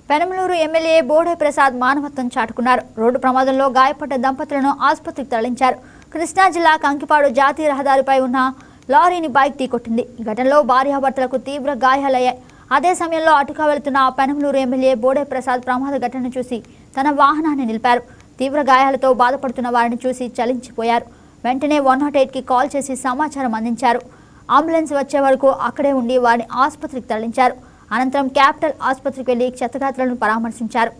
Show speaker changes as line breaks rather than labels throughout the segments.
Penamaluru MLA Bode Prasad మానవత్వం చాటుకున్నారు. Road ప్రమాదంలో గాయపడ్డ దంపతులను ఆసుపత్రికి తరలించారు. కృష్ణా జిల్లా కంకిపాడు జాతీయ రహదారిపై ఉన్న లారీని బైక్ ఢీకొట్టింది. ఈ ఘటనలో భార్యాభర్తలకు తీవ్ర గాయాలయ్యాయి. అదే సమయంలో అటుగా వెళుతున్న పెనమలూరు ఎమ్మెల్యే బోడే ప్రసాద్ ప్రమాద ఘటనను చూసి తన వాహనాన్ని నిలిపారు. తీవ్ర గాయాలతో బాధపడుతున్న వారిని చూసి చలించిపోయారు. వెంటనే 108కి కాల్ చేసి సమాచారం అందించారు. అంబులెన్స్ వచ్చే వరకు అక్కడే ఉండి వారిని ఆసుపత్రికి తరలించారు. అనంతరం క్యాపిటల్ ఆసుపత్రికి వెళ్లి క్షతగాత్రులను పరామర్శించారు.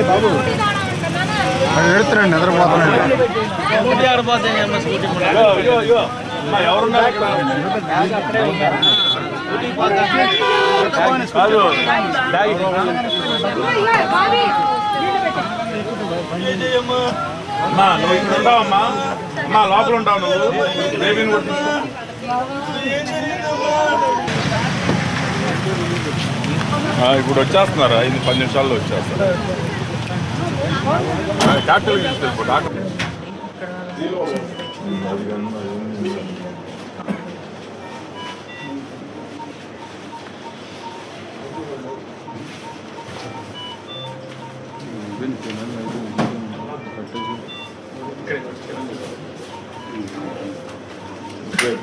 బాబు ఎడుతున్నాండి నిద్రపోతున్నాండి.
నువ్వు ఇక్కడ ఉంటావమ్మా, అమ్మా లోపల ఉంటావు. నువ్వు బేబీని కూడా ఇప్పుడు వచ్చేస్తున్నారా? 10 నిమిషాల్లో వచ్చేస్తారా? క్యాపిటల్ డాక్టర్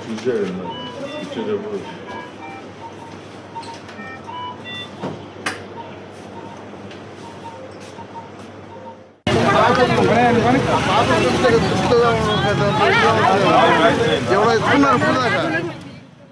చూసేటప్పుడు
ఎవరో ఇస్తున్నారు ఇప్పుడు దాకా.